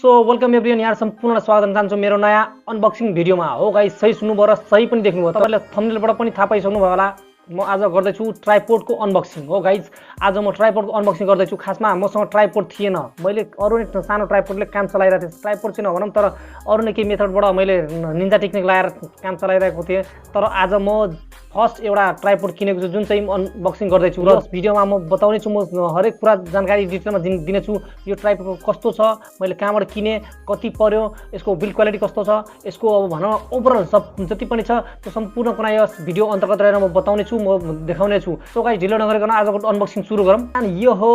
So welcome everyone, यहाँ सम्पूर्ण स्वागत चाहन्छु मेरो नयाँ अनबक्सिङ भिडियोमा। हो गाइस, सही सुन्नुभयो र सही पनि देख्नुभयो। तपाईहरुले थम्बनेलबाट पनि थाहा पाइसक्नुभयो होला। म आज गर्दैछु ट्राइपोडको अनबक्सिङ। हो गाइस, आज म ट्राइपोडको अनबक्सिङ गर्दैछु। खासमा मसँग ट्राइपोड थिएन, मैले अरु नै सानो ट्राइपोडले काम चलाइरहेको थिएँ। ट्राइपोड चाहिँ नभनौँ, तर अरु नै केही मेथडबाट मैले निन्जा टेक्निक लगाएर काम चलाइरहेको थिएँ। तर आज म फर्स्ट एउटा ट्राइपोड किनेको छु, जुन चाहिँ अनबक्सिङ गर्दैछु। र यस भिडियोमा म बताउने छु, म हरेक कुरा जानकारी डिटेलमा दिनेछु। यो ट्राइपोड कस्तो छ, मैले कहाँबाट किने, कति पर्यो, यसको बिल्ड क्वालिटी कस्तो छ, यसको अब भनौँ ओभरअल सब जति पनि छ त्यो सम्पूर्ण कुरा यस भिडियो अन्तर्गत रहेर म बताउने छु, म देखाउने छु। सो गाइस, ढिलो नगरिकन आजको अनबक्सिङ सुरु गरौँ। अनि यो हो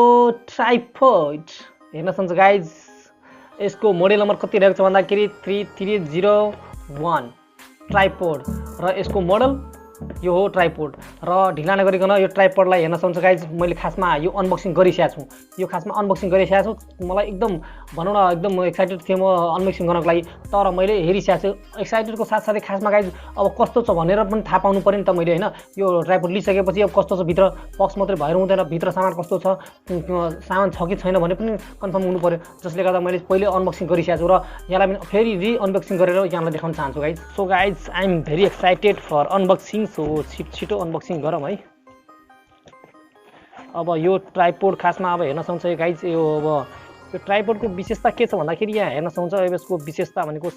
ट्राइपोड, हेर्न सक्नुहुन्छ गाइस। यसको मोडल नम्बर कति रहेको छ भन्दाखेरि 3301 ट्राइपोड, र यसको मोडल यो हो ट्राइपोड। र ढिला नगरिकन यो ट्राइपोडलाई हेर्न सक्नुहुन्छ गाइज। मैले खासमा यो अनबक्सिङ गरिसकेको छु, मलाई एकदम भनौँ न एकदम एक्साइटेड थिएँ म अनबक्सिङ गर्नको लागि। तर मैले हेरिसकेको छु, एक्साइटेडको साथसाथै खासमा गाइज अब कस्तो छ भनेर पनि थाहा पाउनु पऱ्यो नि त मैले, होइन। यो ट्राइपोड लिइसकेपछि अब कस्तो छ, भित्र बक्स मात्रै भएर हुँदैन, भित्र सामान कस्तो छ, सामान छ कि छैन भने पनि कन्फर्म हुनु पऱ्यो। जसले गर्दा मैले पहिले अनबक्सिङ गरिसकेको छु र यहाँलाई पनि फेरि अनबक्सिङ गरेर यहाँलाई देखाउन चाहन्छु guys. So guys, I am very excited for unboxing. So छिटो अनबक्सिङ गरौँ है। अब यो ट्राइपोड खासमा अब हेर्न सक्नुहुन्छ गाइज। यो अब यो ट्राइपोडको विशेषता के छ भन्दाखेरि यहाँ हेर्न सक्नुहुन्छ यसको विशेषता भनेको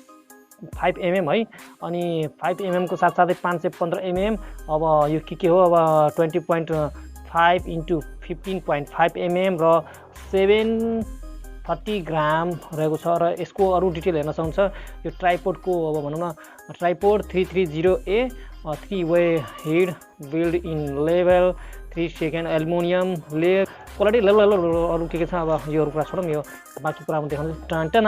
5 mm है। अनि 5 mm को साथसाथै 515 mm। अब यो के हो, अब 20.5 × 15.5 mm र 730 ग्राम रहेको छ। र यसको अरू डिटेल हेर्न सक्नुहुन्छ। यो ट्राइपोडको अब भनौँ न tripod 330A 3-way head build in level 3 second aluminium layer quality level अरू के छ। अब यो कुरा छोडौँ, यो बाँकी कुरा म देखाउँछु। टन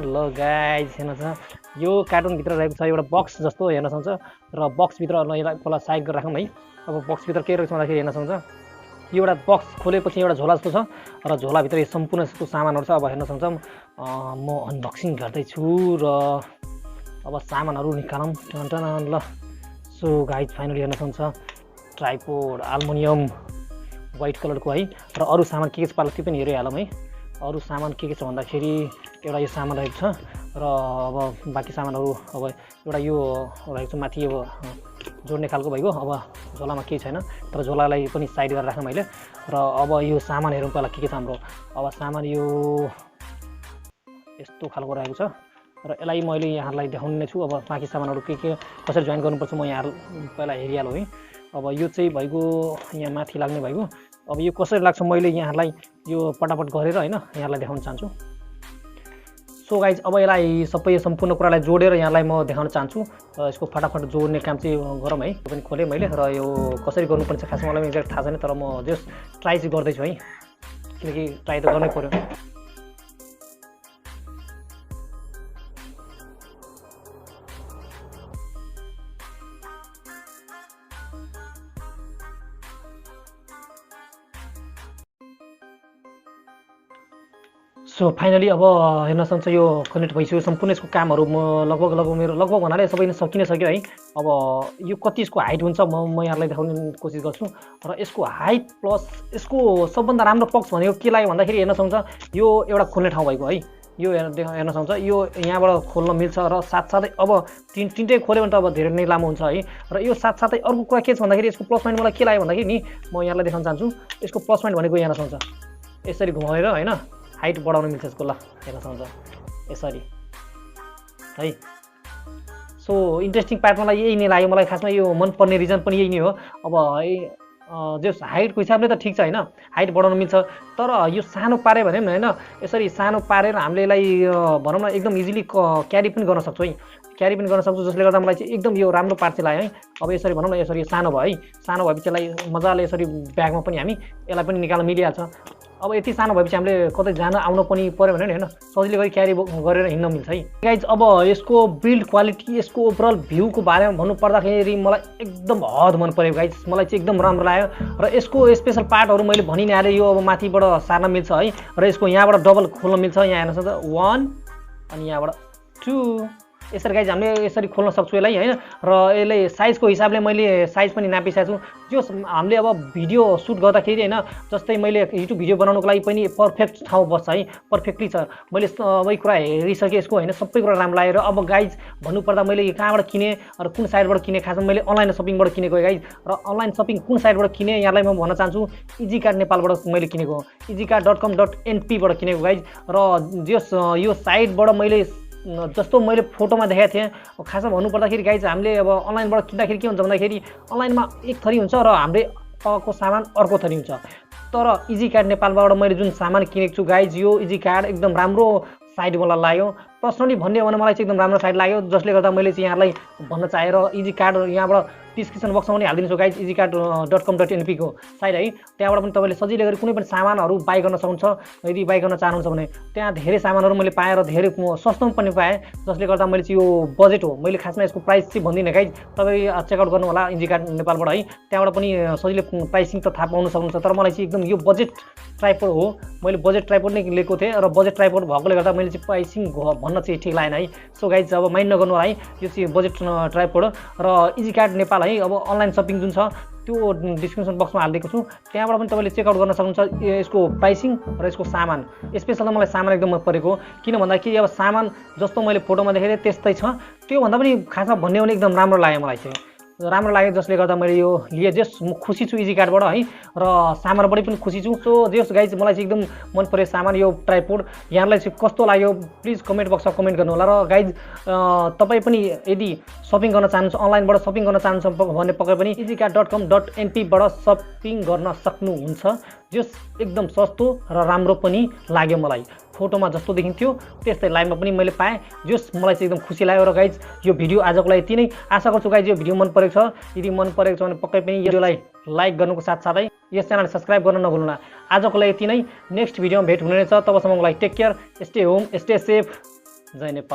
ल गाइज, हेर्न छ यो कार्टुनभित्र रहेको छ एउटा बक्स जस्तो हेर्न सक्नुहुन्छ। र बक्सभित्र यसलाई पहिला साइड गरेर राखौँ है। अब बक्सभित्र के रहेछ भन्दाखेरि हेर्न सक्नुहुन्छ यो एउटा बक्स खोलेपछि एउटा झोला जस्तो छ, र झोलाभित्र यो सम्पूर्ण यसको सामानहरू छ। अब हेर्न सक्नुहुन्छ म अनबक्सिङ गर्दैछु र अब सामानहरू निकालौँ। टन ल। सो गाइज, फाइनली हेर्न सक्नुहुन्छ ट्राइपोड एल्युमिनियम व्हाइट कलरको है। र अरू सामान के छ पाला त्यो पनि हेरिहालौँ है। अरू सामान के छ भन्दाखेरि एउटा यो सामान रहेको छ, र अब बाँकी सामानहरू अब एउटा यो रहेको छ माथि यो जोड्ने खालको भइगयो। अब झोलामा केही छैन, तर झोलालाई पनि साइड गरेर राख्नु मैले। र अब यो सामानहरू पहिला के छ हाम्रो। अब सामान यो यस्तो खालको रहेको छ, र यसलाई मैले यहाँलाई देखाउने छु। अब बाँकी सामानहरू के कसरी जोइन गर्नुपर्छ म यहाँ पहिला हेरिहालौँ है। अब यो चाहिँ भइगयो यहाँ माथि लाग्ने भइगयो। अब यो कसरी लाग्छ मैले यहाँलाई यो पटापट गरेर होइन यहाँलाई देखाउन चाहन्छु। सो गाइज, अब यसलाई सबै सम्पूर्ण कुरालाई जोडेर यहाँलाई म देखाउन चाहन्छु। यसको फटाफट जोड्ने काम चाहिँ गरौँ है। यो पनि खोलेँ मैले, र यो कसरी गर्नुपर्छ खासमा मलाई एक्ज्याक्ट थाहा छैन, तर म जस्ट ट्राई चाहिँ गर्दैछु है, किनकि ट्राई त गर्नै पऱ्यो। सो फाइनली अब हेर्न सक्नुहुन्छ यो कनेक्ट भइसक्यो सम्पूर्ण। यसको कामहरू म लगभग मेरो भन्नाले सबै नै सकिनै सक्यो है। अब यो कति यसको हाइट हुन्छ म यहाँलाई देखाउने कोसिस गर्छु। र यसको हाइट प्लस यसको सबभन्दा राम्रो पक्ष भनेको के लाग्यो भन्दाखेरि हेर्न सक्नुहुन्छ यो एउटा खोल्ने ठाउँ भएको है। यो हेर्न सक्नुहुन्छ यो यहाँबाट खोल्न मिल्छ, र साथसाथै अब तिनटै खोल्यो भने त अब धेरै नै लामो हुन्छ है। र यो साथसाथै अर्को कुरा के छ भन्दाखेरि यसको प्लस पोइन्ट मलाई के लाग्यो भन्दाखेरि नि म यहाँलाई देखाउन चाहन्छु। यसको प्लस पोइन्ट भनेको यहाँ सक्नुहुन्छ यसरी घुमाएर होइन हाइट बढाउन मिल्छ यसको। ल हेर्न सक्नुहुन्छ यसरी है। सो इन्ट्रेस्टिङ पार्ट मलाई यही नै लाग्यो, मलाई खासमा यो मनपर्ने रिजन पनि यही नै हो। अब जस हाइटको हिसाबले त ठिक छ होइन, हाइट बढाउन मिल्छ, तर यो सानो पारे भने पनि होइन यसरी सानो पारेर हामीले यसलाई भनौँ न एकदम इजिली क्यारी पनि गर्न सक्छौँ है, क्यारी पनि गर्न सक्छु। जसले गर्दा मलाई चाहिँ एकदम यो राम्रो पार्ट चाहिँ लाग्यो है। अब यसरी भनौँ न यसरी सानो भयो है, सानो भएपछि यसलाई मजाले यसरी ब्यागमा पनि हामी यसलाई पनि निकाल्न मिलिहाल्छ। अब यति सानो भएपछि हामीले कतै जान आउन पनि पऱ्यो भने होइन सजिलै गरी क्यारी गरेर हिँड्न मिल्छ है गाइज। अब यसको बिल्ड क्वालिटी, यसको ओभरअल भ्यूको बारेमा भन्नुपर्दाखेरि मलाई एकदम हद मन पऱ्यो गाइज, मलाई चाहिँ एकदम राम्रो लाग्यो। र यसको स्पेसल पार्टहरू मैले भनि नै हालेँ, यो अब माथिबाट सार्न मिल्छ है। र यसको यहाँबाट डबल खोल्न मिल्छ, यहाँ हेर्न सक्नुहुन्छ 1 अनि यहाँबाट 2 यसरी गाइज हामीले यसरी खोल्न सक्छौँ यसलाई हैन र यसले साइजको हिसाबले मैले साइज पनि नापिसकेको छु जो हामीले अब भिडियो सुट गर्दाखेरि हैन जस्तै मैले युट्युब भिडियो बनाउनको लागि पनि पर्फेक्ट ठाउँ बस्छ है पर्फेक्टली छ मैले सबै कुरा हेरिसकेँ यसको हैन सबै कुरा राम्रो लाग्यो र अब गाइज भन्नुपर्दा मैले कहाँबाट किने र कुन साइटबाट किने खासमा मैले अनलाइन सपिङबाट किनेको गाइज र अनलाइन सपिङ कुन साइटबाट किने यहाँलाई म भन्न चाहन्छु इजीकार्ट नेपालबाट मैले किनेको easykart.com.np बाट किनेको गाइज र जस यो साइटबाट मैले जस्तो मैले फोटोमा देखाएको थिएँ खासमा भन्नुपर्दाखेरि गाइज हामीले अब अनलाइनबाट किन्दाखेरि के हुन्छ भन्दाखेरि अनलाइनमा एक थरी हुन्छ र हामीले पाएको सामान अर्को थरी हुन्छ तर इजीकार्ट नेपालबाट मैले जुन सामान किनेको छु गाइज यो इजीकार्ट एकदम राम्रो साइट मलाई लाग्यो पर्सनली भन्ने हो भने मलाई चाहिँ एकदम राम्रो साइट लाग्यो जसले गर्दा मैले चाहिँ यहाँलाई भन्न चाहे र इजीकार्ट यहाँबाट डिस्क्रिप्सन बक्समा पनि हालिदिन्छु गाइज easykart.com.np को साइट है त्यहाँबाट पनि तपाईँले सजिलै गरी कुनै पनि सामानहरू बाई गर्न सक्नुहुन्छ यदि बाई गर्न चाहनुहुन्छ भने त्यहाँ धेरै सामानहरू मैले पाएँ र धेरै सस्तो पनि पाएँ जसले गर्दा मैले चाहिँ यो बजेट हो मैले खासमा यसको प्राइस चाहिँ भन्दिनँ गाइज तपाईँ चेकआउट गर्नु होला इजीकार्ट नेपालबाट है त्यहाँबाट पनि सजिलै प्राइसिङ त थाहा पाउन सक्नुहुन्छ तर मलाई चाहिँ एकदम यो बजेट ट्राइपोड हो मैले बजेट ट्राइपोड नै लिएको थिएँ र बजेट ट्राइपोड भएकोले गर्दा मैले चाहिँ प्राइसिङ भन्न चाहिँ ठिक लागेन है सो गाइज अब माइन्ड नगर्नु होला है यो चाहिँ बजेट ट्राइपोड र इजीकार्ट नेपाल है अब अनलाइन सपिङ जुन छ त्यो डिस्क्रिप्सन बक्समा हालिदिएको छु त्यहाँबाट पनि तपाईँले चेकआउट गर्न सक्नुहुन्छ यसको प्राइसिङ र यसको सामान स्पेसल त मलाई सामान एकदम मन परेको किन भन्दाखेरि अब सामान जस्तो मैले फोटोमा देखेँ त्यस्तै छ त्योभन्दा पनि खासमा भन्ने हो भने एकदम राम्रो लाग्यो मलाई चाहिँ राम्रो लाग्यो जसले गर्दा मैले यो लिए जस म खुसी छु इजीकार्टबाट है र सामानबाट पनि खुसी छु सो जस गाइज मलाई चाहिँ एकदम मन पर्यो सामान यो ट्राइपोड यहाँलाई चाहिँ कस्तो लाग्यो प्लिज कमेन्ट बक्समा कमेन्ट गर्नु होला र गाइज तपाईँ पनि यदि सपिङ गर्न चाहनुहुन्छ अनलाइनबाट सपिङ गर्न चाहनुहुन्छ भने पक्कै पनि easykart.com.np बाट सपिङ गर्न सक्नुहुन्छ जस एकदम सस्तो र राम्रो पनि लाग्यो मलाई फोटोमा जस्तो देखिन्थ्यो त्यस्तै लाइभमा पनि मैले पाएँ जस मलाई चाहिँ एकदम खुसी लाग्यो र गाइज यो भिडियो आजको लागि यति नै आशा गर्छु गाइज यो भिडियो मन परेको छ यदि मन परेको छ भने पक्कै पनि यो भिडियोलाई लाइक गर्नुको साथसाथै यस च्यानल सब्स्क्राइब गर्न नभुल्नु आजको लागि यति नै नेक्स्ट भिडियोमा भेट हुने रहेछ तबसम्मको लागि take care stay home stay safe जय नेपाल।